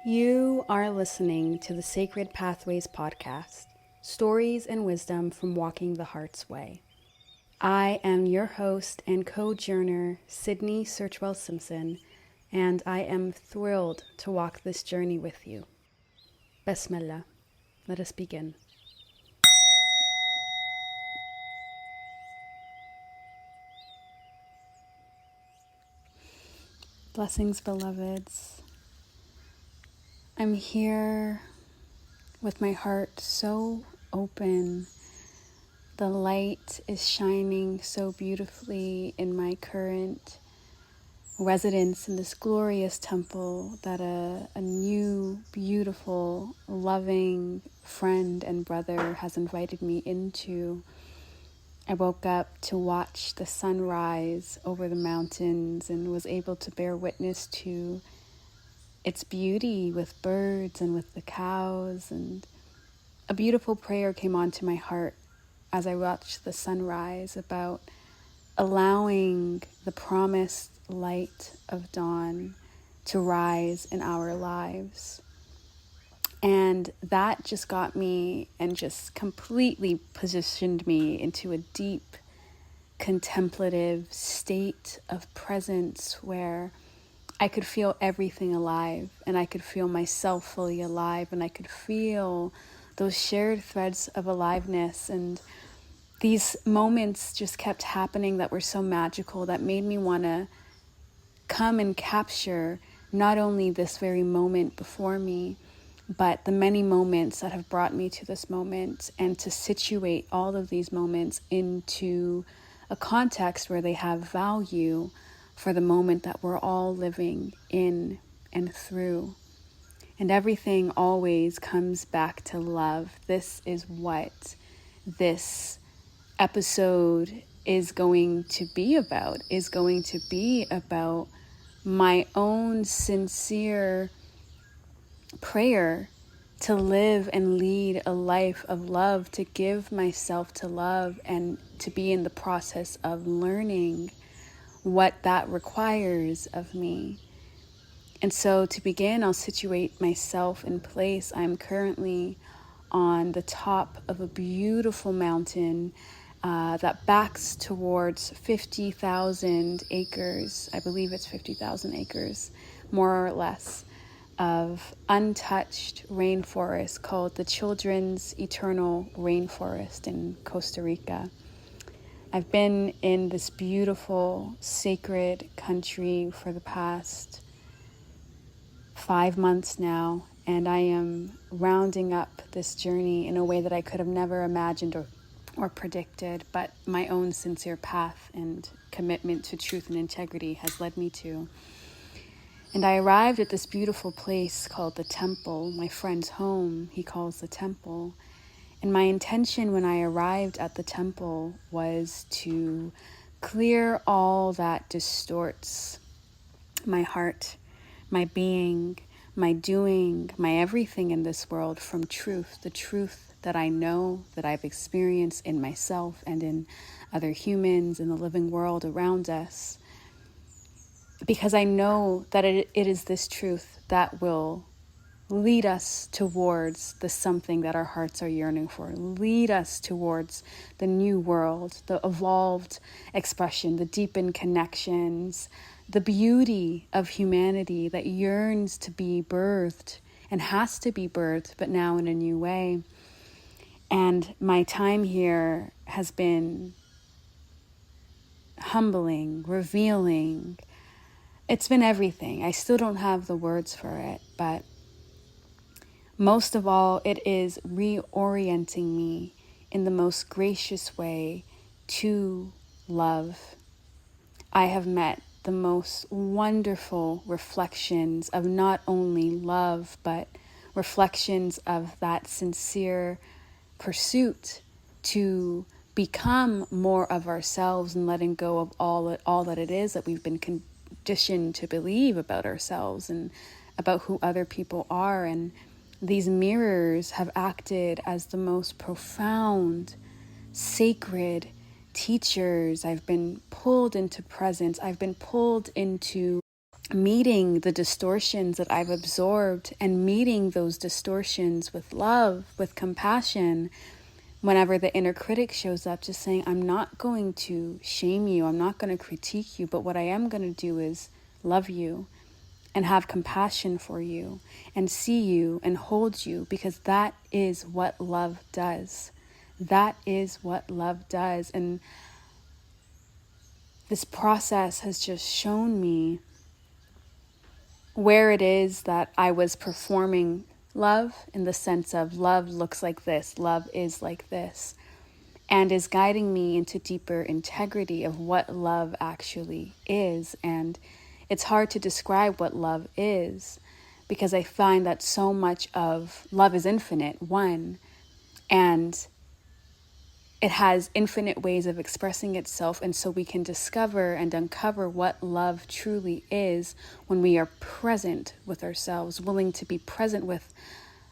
You are listening to the Sacred Pathways podcast, stories and wisdom from walking the heart's way. I am your host and co-journer, Sydney Searchwell-Simpson, and I am thrilled to walk this journey with you. Bismillah. Let us begin. Blessings, beloveds. I'm here with my heart so open. The light is shining so beautifully in my current residence in this glorious temple that a new, beautiful, loving friend and brother has invited me into. I woke up to watch the sunrise over the mountains and was able to bear witness to its beauty with birds and with the cows, and a beautiful prayer came onto my heart as I watched the sunrise about allowing the promised light of dawn to rise in our lives. And that just got me and just completely positioned me into a deep contemplative state of presence where I could feel everything alive, and I could feel myself fully alive, and I could feel those shared threads of aliveness. And these moments just kept happening that were so magical that made me want to come and capture not only this very moment before me, but the many moments that have brought me to this moment, and to situate all of these moments into a context where they have value for the moment that we're all living in and through. And everything always comes back to love. This is what this episode is going to be about my own sincere prayer to live and lead a life of love, to give myself to love, and to be in the process of learning what that requires of me. And so to begin, I'll situate myself in place. I'm currently on the top of a beautiful mountain that backs towards 50,000 acres. I believe it's 50,000 acres, more or less, of untouched rainforest called the Children's Eternal Rainforest in Costa Rica. I've been in this beautiful, sacred country for the past 5 months now, and I am rounding up this journey in a way that I could have never imagined or predicted, but my own sincere path and commitment to truth and integrity has led me to. And I arrived at this beautiful place called the temple, my friend's home, he calls the temple. And my intention when I arrived at the temple was to clear all that distorts my heart, my being, my doing, my everything in this world from truth, the truth that I know, that I've experienced in myself and in other humans in the living world around us. Because I know that it is this truth that will lead us towards the something that our hearts are yearning for, lead us towards the new world, the evolved expression, the deepened connections, the beauty of humanity that yearns to be birthed and has to be birthed, but now in a new way. And my time here has been humbling, revealing. It's been everything. I still don't have the words for it, but most of all, it is reorienting me in the most gracious way to love. I have met the most wonderful reflections of not only love, but reflections of that sincere pursuit to become more of ourselves and letting go of all that it is that we've been conditioned to believe about ourselves and about who other people are. And these mirrors have acted as the most profound, sacred teachers. I've been pulled into presence. I've been pulled into meeting the distortions that I've absorbed and meeting those distortions with love, with compassion. Whenever the inner critic shows up, just saying, I'm not going to shame you, I'm not going to critique you, but what I am going to do is love you and have compassion for you and see you and hold you, because that is what love does. That is what love does. And this process has just shown me where it is that I was performing love, in the sense of love looks like this, love is like this, and is guiding me into deeper integrity of what love actually is. And it's hard to describe what love is, because I find that so much of love is infinite, one, and it has infinite ways of expressing itself. And so we can discover and uncover what love truly is when we are present with ourselves, willing to be present with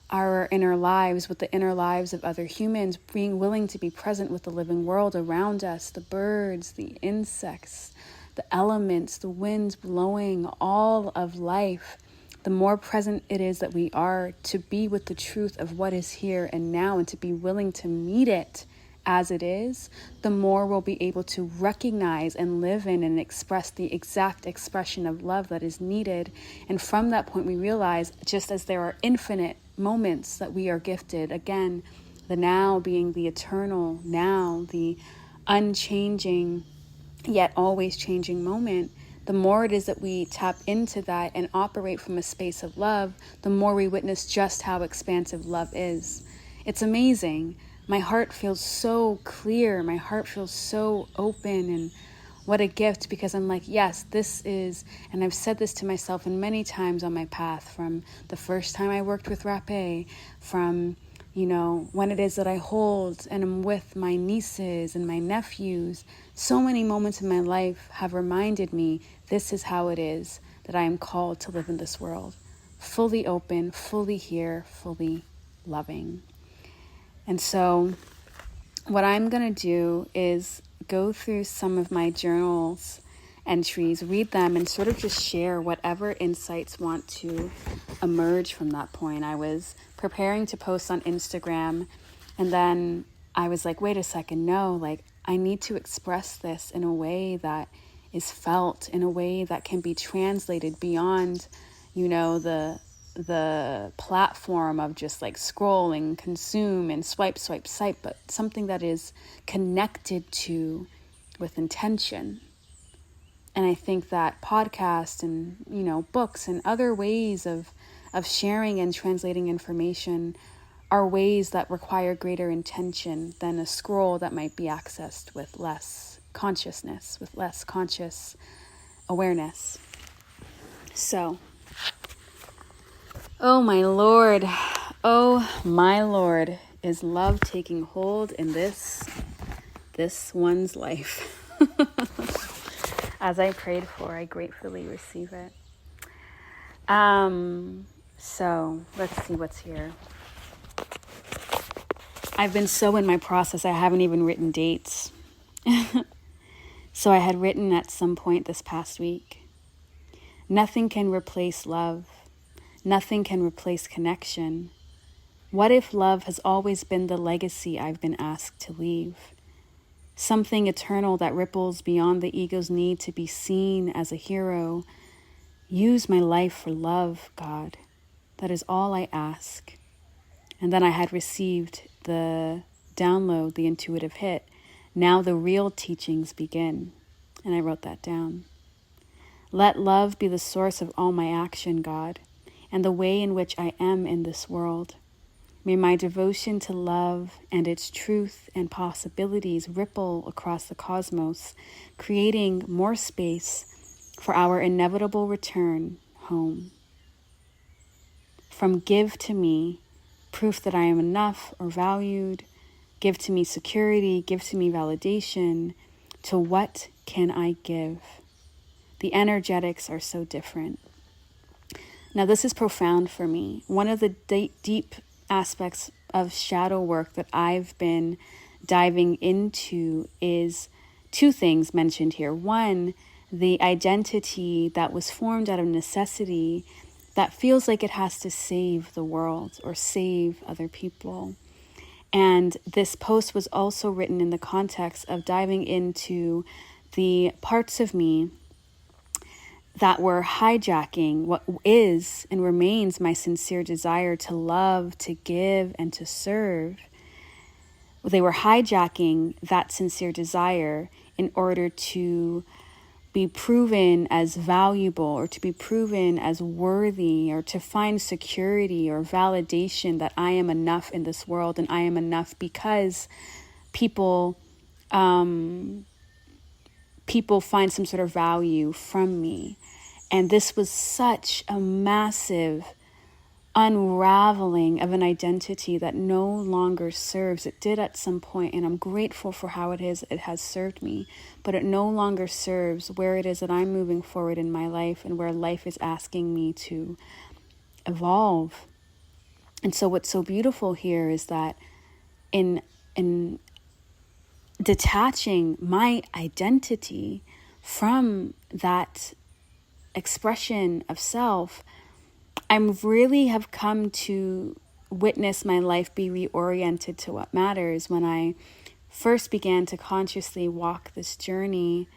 our inner lives, with the inner lives of other humans, being willing to be present with the living world around us, the birds, the insects, the elements, the winds blowing, all of life. The more present it is that we are to be with the truth of what is here and now, and to be willing to meet it as it is, the more we'll be able to recognize and live in and express the exact expression of love that is needed. And from that point, we realize, just as there are infinite moments that we are gifted, again, the now being the eternal now, the unchanging yet always changing moment, the more it is that we tap into that and operate from a space of love, the more we witness just how expansive love is. It's amazing. My heart feels so clear. My heart feels so open, and what a gift, because I'm like, yes, this is, and I've said this to myself and many times on my path, from the first time I worked with Rapé, from, when it is that I hold and I'm with my nieces and my nephews. So many moments in my life have reminded me this is how it is that I am called to live in this world. Fully open, fully here, fully loving. And so what I'm going to do is go through some of my journals entries, read them, and sort of just share whatever insights want to emerge from that point. I was preparing to post on Instagram, and then I was like, wait a second, no, I need to express this in a way that is felt, in a way that can be translated beyond, the platform of just scrolling, consume, and swipe, but something that is connected to with intention. And I think that podcasts and, books and other ways of sharing and translating information are ways that require greater intention than a scroll that might be accessed with less consciousness, with less conscious awareness. So, oh my Lord, is love taking hold in this one's life? As I prayed for, I gratefully receive it. So let's see what's here. I've been so in my process, I haven't even written dates. So I had written at some point this past week, nothing can replace love. Nothing can replace connection. What if love has always been the legacy I've been asked to leave? Something eternal that ripples beyond the ego's need to be seen as a hero. Use my life for love, God. That is all I ask. And then I had received the download, the intuitive hit. Now the real teachings begin. And I wrote that down. Let love be the source of all my action, God, and the way in which I am in this world. May my devotion to love and its truth and possibilities ripple across the cosmos, creating more space for our inevitable return home. From give to me, proof that I am enough or valued, give to me security, give to me validation, to what can I give? The energetics are so different. Now, this is profound for me. One of the deep aspects of shadow work that I've been diving into is two things mentioned here. One, the identity that was formed out of necessity that feels like it has to save the world or save other people. And this post was also written in the context of diving into the parts of me that were hijacking what is and remains my sincere desire to love, to give, and to serve. They were hijacking that sincere desire in order to be proven as valuable or to be proven as worthy or to find security or validation that I am enough in this world and I am enough because people find some sort of value from me. And this was such a massive unraveling of an identity that no longer serves. It did at some point, and I'm grateful for how it has served me, but it no longer serves where it is that I'm moving forward in my life and where life is asking me to evolve. And so what's so beautiful here is that in detaching my identity from that expression of self, I really have come to witness my life be reoriented to what matters. When I first began to consciously walk this journey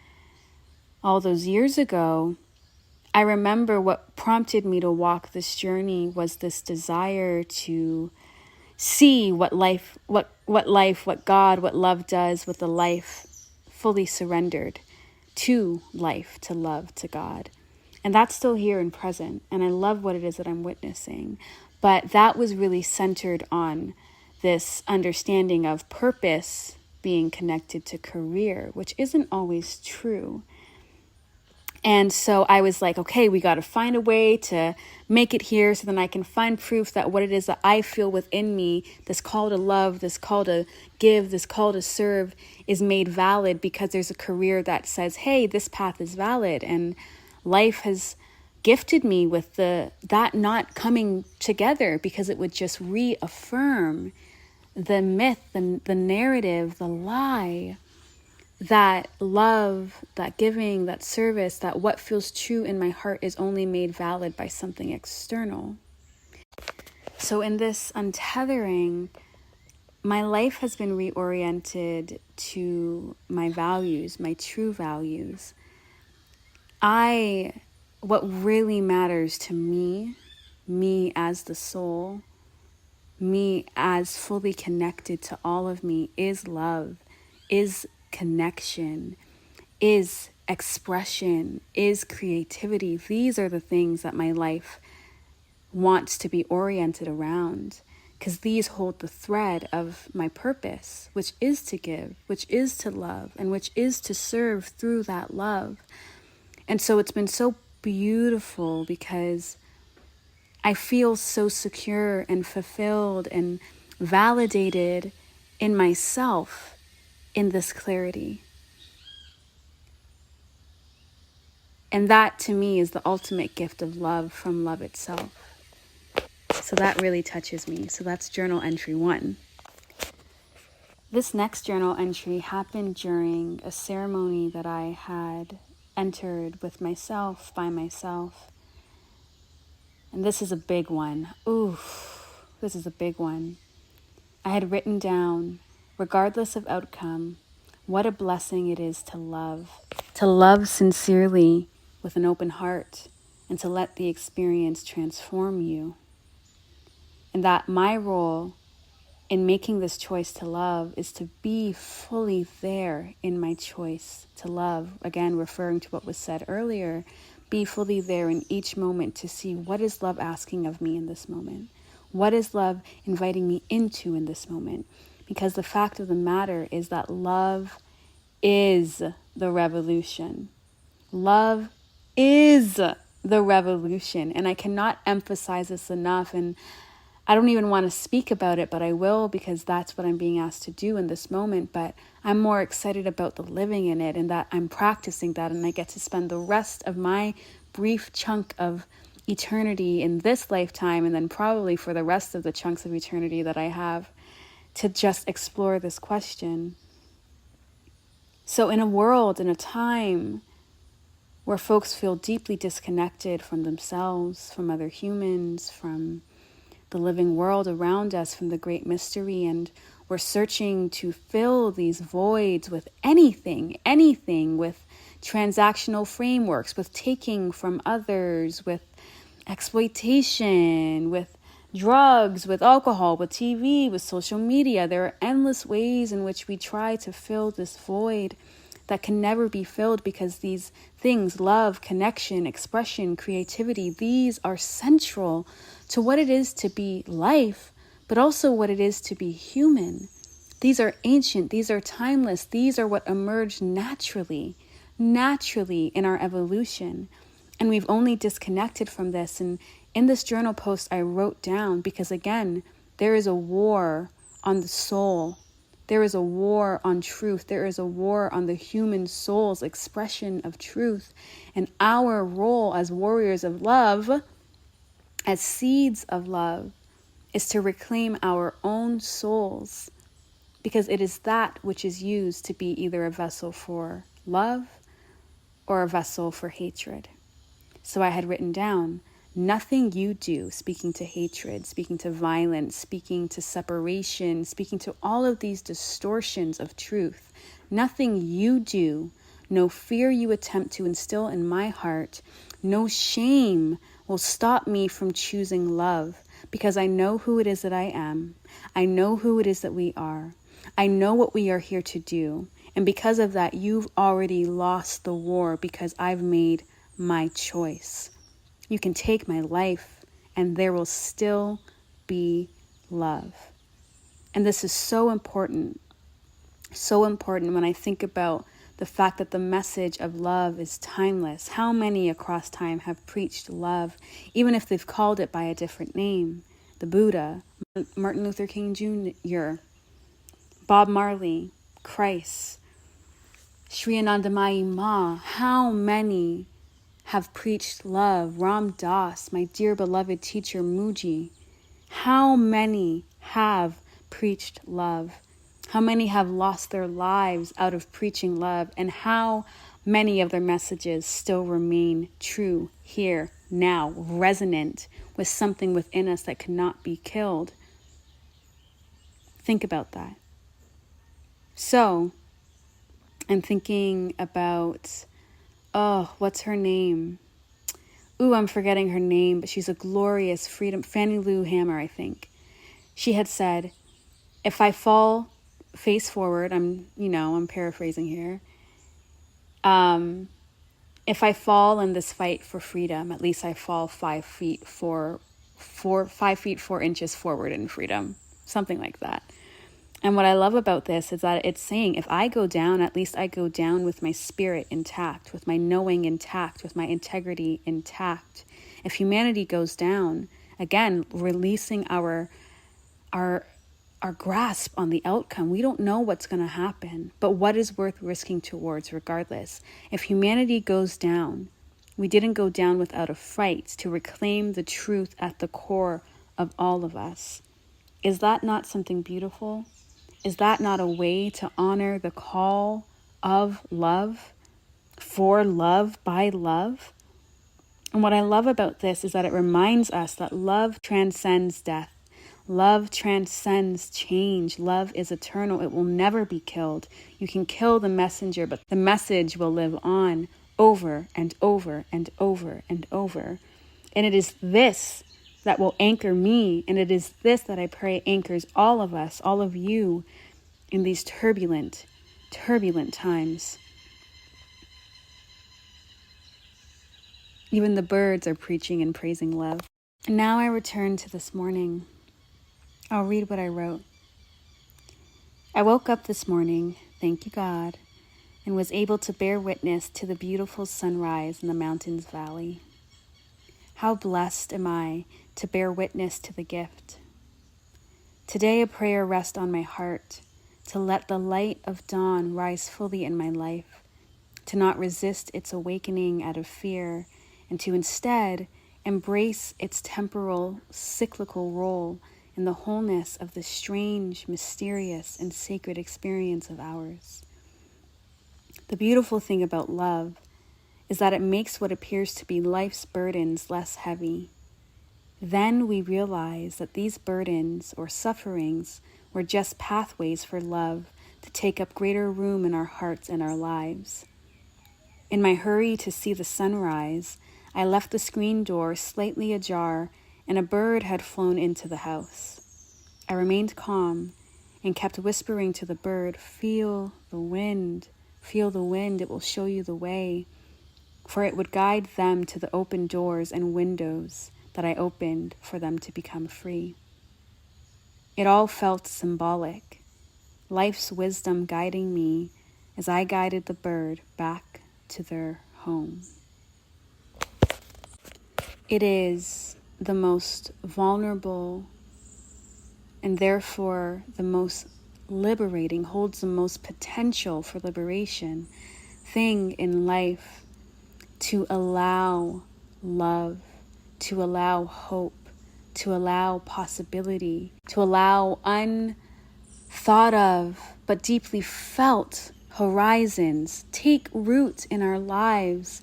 all those years ago, I remember what prompted me to walk this journey was this desire to see what God, what love does with a life fully surrendered to life, to love, to God. And that's still here and present. And I love what it is that I'm witnessing. But that was really centered on this understanding of purpose being connected to career, which isn't always true. And so I was like, okay, we got to find a way to make it here so then I can find proof that what it is that I feel within me, this call to love, this call to give, this call to serve is made valid because there's a career that says, hey, this path is valid. And life has gifted me with that not coming together because it would just reaffirm the myth, the narrative, the lie that love, that giving, that service, that what feels true in my heart is only made valid by something external. So in this untethering, my life has been reoriented to my values, my true values. What really matters to me as the soul, me as fully connected to all of me, is love, is connection, is expression, is creativity. These are the things that my life wants to be oriented around, because these hold the thread of my purpose, which is to give, which is to love, and which is to serve through that love. And so it's been so beautiful because I feel so secure and fulfilled and validated in myself in this clarity. And that to me is the ultimate gift of love from love itself. So that really touches me. So that's journal entry 1. This next journal entry happened during a ceremony that I had entered with myself, by myself. And this is a big one. This is a big one. I had written down, regardless of outcome, what a blessing it is to love sincerely with an open heart, and to let the experience transform you. And that my role in making this choice to love is to be fully there in my choice to love. Again, referring to what was said earlier, be fully there in each moment to see what is love asking of me in this moment. What is love inviting me into in this moment? Because the fact of the matter is that love is the revolution. Love is the revolution. And I cannot emphasize this enough. And I don't even want to speak about it, but I will, because that's what I'm being asked to do in this moment. But I'm more excited about the living in it, and that I'm practicing that, and I get to spend the rest of my brief chunk of eternity in this lifetime, and then probably for the rest of the chunks of eternity that I have, to just explore this question. So in a world, in a time where folks feel deeply disconnected from themselves, from other humans, from the living world around us, from the great mystery. And we're searching to fill these voids with anything, with transactional frameworks, with taking from others, with exploitation, with drugs, with alcohol, with TV, with social media. There are endless ways in which we try to fill this void that can never be filled, because these things, love, connection, expression, creativity, these are central to what it is to be life, but also what it is to be human. These are ancient, these are timeless, these are what emerged naturally in our evolution. And we've only disconnected from this. And in this journal post, I wrote down, because again, there is a war on the soul. There is a war on truth. There is a war on the human soul's expression of truth. And our role as warriors of love, as seeds of love, is to reclaim our own souls, because it is that which is used to be either a vessel for love or a vessel for hatred. So I had written down, nothing you do, speaking to hatred, speaking to violence, speaking to separation, speaking to all of these distortions of truth, nothing you do, no fear you attempt to instill in my heart, no shame will stop me from choosing love, because I know who it is that I am. I know who it is that we are. I know what we are here to do. And because of that, you've already lost the war, because I've made my choice. You can take my life and there will still be love. And this is so important when I think about the fact that the message of love is timeless. How many across time have preached love, even if they've called it by a different name? The Buddha, Martin Luther King Jr., Bob Marley, Christ, Sri Anandamayi Ma. How many have preached love? Ram Dass, my dear beloved teacher Muji. How many have preached love? How many have lost their lives out of preaching love? And how many of their messages still remain true here, now, resonant with something within us that cannot be killed? Think about that. So, I'm thinking about, what's her name? I'm forgetting her name, but she's a glorious freedom, Fannie Lou Hamer, I think. She had said, if I fall face forward, I'm paraphrasing here. If I fall in this fight for freedom, at least I fall 5 feet 4 inches forward in freedom, something like that. And what I love about this is that it's saying, if I go down, at least I go down with my spirit intact, with my knowing intact, with my integrity intact. If humanity goes down, again, releasing our grasp on the outcome. We don't know what's going to happen, but what is worth risking towards regardless? If humanity goes down, we didn't go down without a fight to reclaim the truth at the core of all of us. Is that not something beautiful? Is that not a way to honor the call of love, for love, by love? And what I love about this is that it reminds us that love transcends death. Love transcends change. Love is eternal. It will never be killed. You can kill the messenger, but the message will live on over and over and over and over. And it is this that will anchor me. And it is this that I pray anchors all of us, all of you, in these turbulent times. Even the birds are preaching and praising love. And now I return to this morning. I'll read what I wrote. I woke up this morning, thank you God, and was able to bear witness to the beautiful sunrise in the mountains valley. How blessed am I to bear witness to the gift. Today a prayer rests on my heart to let the light of dawn rise fully in my life, to not resist its awakening out of fear, and to instead embrace its temporal, cyclical role in the wholeness of the strange, mysterious, and sacred experience of ours. The beautiful thing about love is that it makes what appears to be life's burdens less heavy. Then we realize that these burdens or sufferings were just pathways for love to take up greater room in our hearts and our lives. In my hurry to see the sunrise, I left the screen door slightly ajar, and a bird had flown into the house. I remained calm and kept whispering to the bird, feel the wind, it will show you the way, for it would guide them to the open doors and windows that I opened for them to become free. It all felt symbolic, life's wisdom guiding me as I guided the bird back to their home. It is the most vulnerable and therefore the most liberating, holds the most potential for liberation thing in life, to allow love, to allow hope, to allow possibility, to allow unthought of but deeply felt horizons take root in our lives,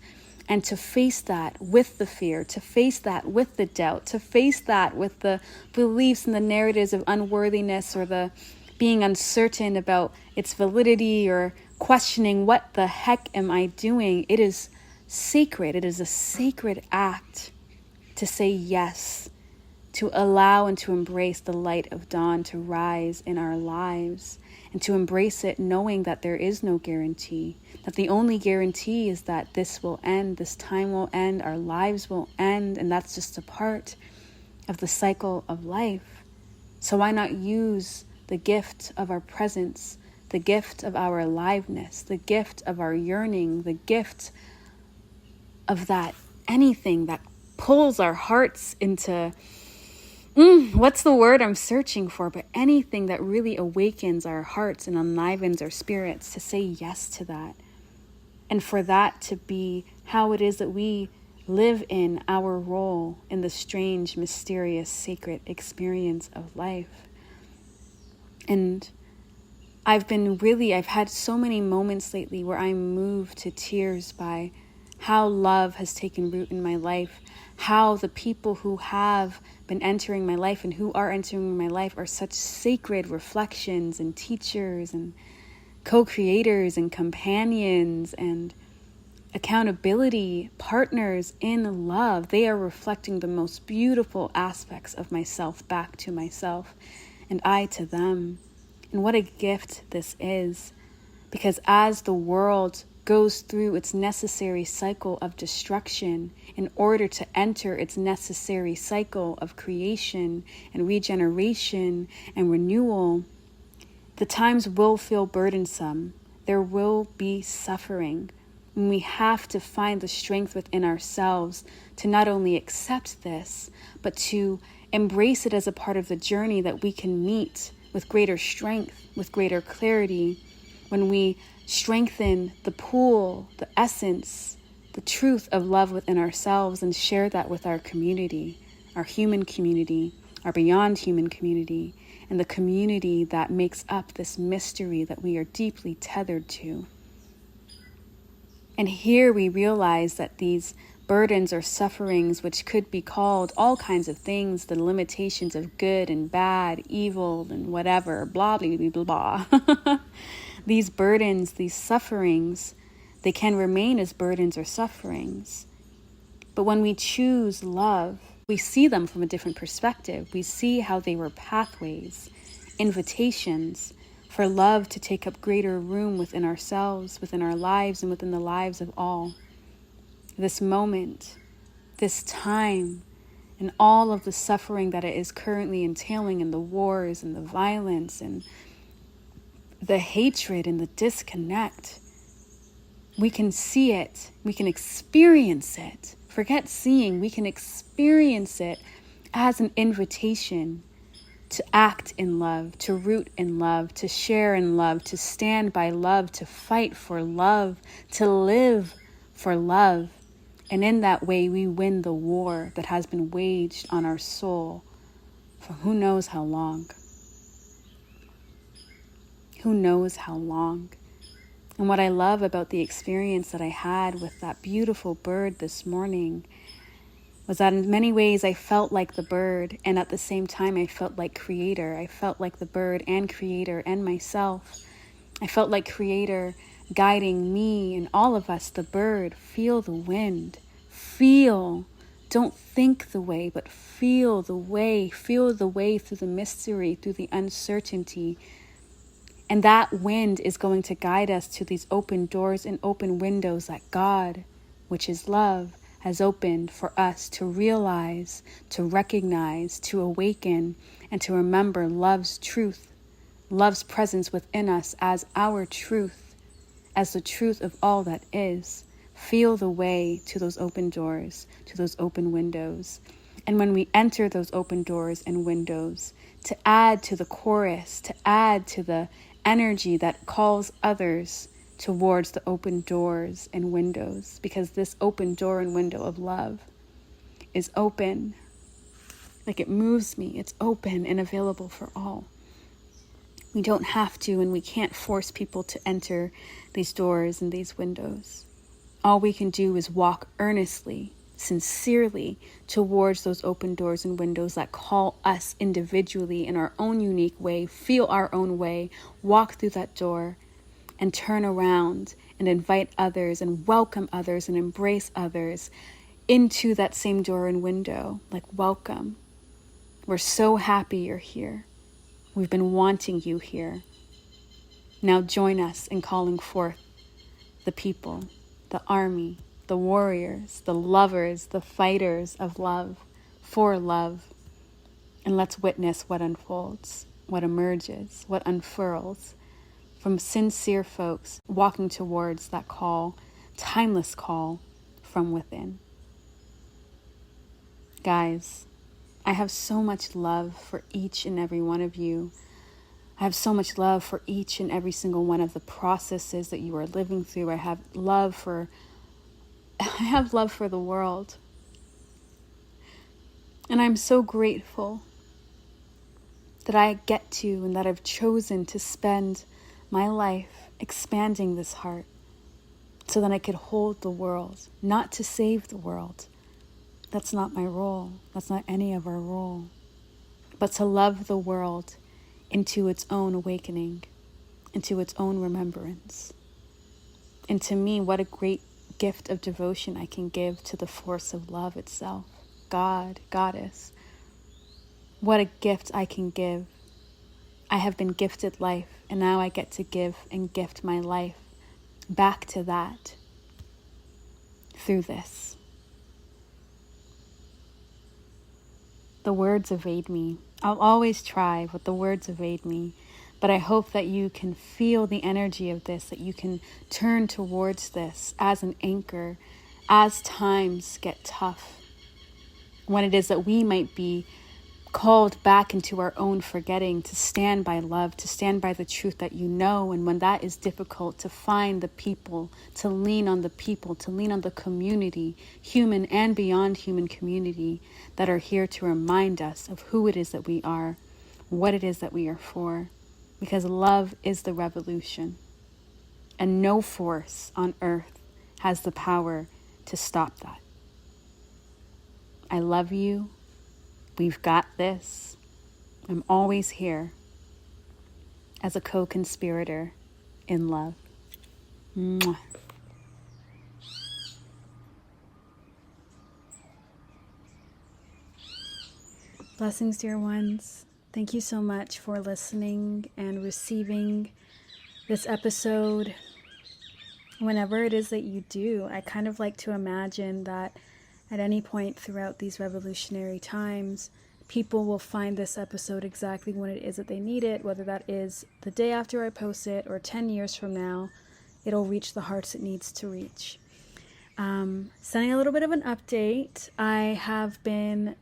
and to face that with the fear, to face that with the doubt, to face that with the beliefs and the narratives of unworthiness, or the being uncertain about its validity, or questioning what the heck am I doing. It is sacred. It is a sacred act to say yes, to allow and to embrace the light of dawn to rise in our lives, and to embrace it knowing that there is no guarantee, that the only guarantee is that this will end, this time will end, our lives will end, and that's just a part of the cycle of life. So why not use the gift of our presence, the gift of our aliveness, the gift of our yearning, the gift of that anything that pulls our hearts into what's the word I'm searching for? But anything that really awakens our hearts and enlivens our spirits, to say yes to that. And for that to be how it is that we live in our role in the strange, mysterious, sacred experience of life. And I've had so many moments lately where I'm moved to tears by how love has taken root in my life, how the people who have been entering my life and who are entering my life are such sacred reflections and teachers and co-creators and companions and accountability partners in love. They are reflecting the most beautiful aspects of myself back to myself, and I to them. And what a gift this is, because as the world goes through its necessary cycle of destruction in order to enter its necessary cycle of creation and regeneration and renewal, the times will feel burdensome. There will be suffering. And we have to find the strength within ourselves to not only accept this, but to embrace it as a part of the journey that we can meet with greater strength, with greater clarity, when we strengthen the pool, the essence, the truth of love within ourselves, and share that with our community, our human community, our beyond human community, and the community that makes up this mystery that we are deeply tethered to. And here we realize that these burdens or sufferings, which could be called all kinds of things, the limitations of good and bad, evil and whatever, blah, blah, blah, blah, blah. These burdens, these sufferings, they can remain as burdens or sufferings. But when we choose love, we see them from a different perspective. We see how they were pathways, invitations for love to take up greater room within ourselves, within our lives, and within the lives of all. This moment, this time, and all of the suffering that it is currently entailing, and the wars and the violence and the hatred and the disconnect, we can see it, we can experience it. Forget seeing, we can experience it as an invitation to act in love, to root in love, to share in love, to stand by love, to fight for love, to live for love. And in that way, we win the war that has been waged on our soul for who knows how long. Who knows how long? And what I love about the experience that I had with that beautiful bird this morning was that in many ways I felt like the bird, and at the same time I felt like creator. I felt like the bird and creator and myself. I felt like creator guiding me and all of us, the bird. Feel the wind. Feel. Don't think the way, but feel the way. Feel the way through the mystery, through the uncertainty. And that wind is going to guide us to these open doors and open windows that God, which is love, has opened for us to realize, to recognize, to awaken, and to remember love's truth, love's presence within us as our truth, as the truth of all that is. Feel the way to those open doors, to those open windows. And when we enter those open doors and windows, to add to the chorus, to add to the energy that calls others towards the open doors and windows, because this open door and window of love is open. Like it moves me. It's open and available for all. We don't have to, and we can't force people to enter these doors and these windows. All we can do is walk earnestly, sincerely towards those open doors and windows that call us individually in our own unique way, feel our own way, walk through that door and turn around and invite others and welcome others and embrace others into that same door and window. Like, welcome. We're so happy you're here. We've been wanting you here. Now join us in calling forth the people, the army, the warriors, the lovers, the fighters of love, for love. And let's witness what unfolds, what emerges, what unfurls from sincere folks walking towards that call, timeless call from within. Guys, I have so much love for each and every one of you. I have so much love for each and every single one of the processes that you are living through. I have love for the world. And I'm so grateful that I get to and that I've chosen to spend my life expanding this heart so that I could hold the world, not to save the world. That's not my role. That's not any of our role. But to love the world into its own awakening, into its own remembrance. And to me, what a great gift of devotion I can give to the force of love itself. God, Goddess. What a gift I can give. I have been gifted life, and now I get to give and gift my life back to that through this. The words evade me. I'll always try, but the words evade me. But I hope that you can feel the energy of this, that you can turn towards this as an anchor as times get tough. When it is that we might be called back into our own forgetting, to stand by love, to stand by the truth that you know. And when that is difficult, to find the people, to lean on the people, to lean on the community, human and beyond human community, that are here to remind us of who it is that we are, what it is that we are for. Because love is the revolution. And no force on earth has the power to stop that. I love you. We've got this. I'm always here as a co-conspirator in love. Mwah. Blessings, dear ones. Thank you so much for listening and receiving this episode. Whenever it is that you do, I kind of like to imagine that at any point throughout these revolutionary times, people will find this episode exactly when it is that they need it, whether that is the day after I post it or 10 years from now. It'll reach the hearts it needs to reach. Sending a little bit of an update. I have been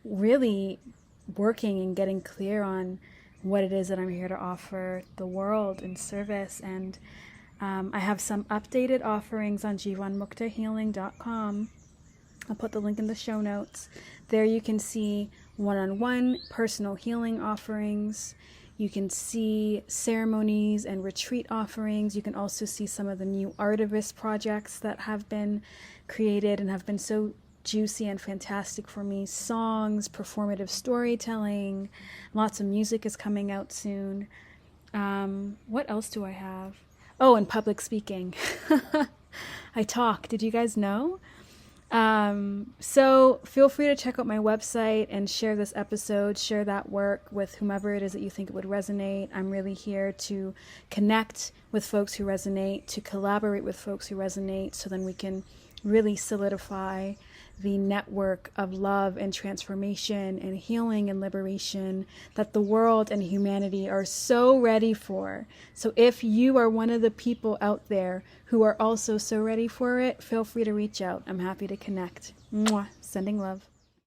really working and getting clear on what it is that I'm here to offer the world in service. And I have some updated offerings on jivanmuktahealing.com. I'll put the link in the show notes. There you can see one-on-one personal healing offerings. You can see ceremonies and retreat offerings. You can also see some of the new artivist projects that have been created and have been so juicy and fantastic for me. Songs, performative storytelling, lots of music is coming out soon. What else do I have? Oh, and public speaking. I talk. Did you guys know? So feel free to check out my website and share this episode, share that work with whomever it is that you think it would resonate. I'm really here to connect with folks who resonate, to collaborate with folks who resonate, so then we can really solidify the network of love and transformation and healing and liberation that the world and humanity are so ready for. So if you are one of the people out there who are also so ready for it, feel free to reach out. I'm happy to connect. Mwah. Sending love.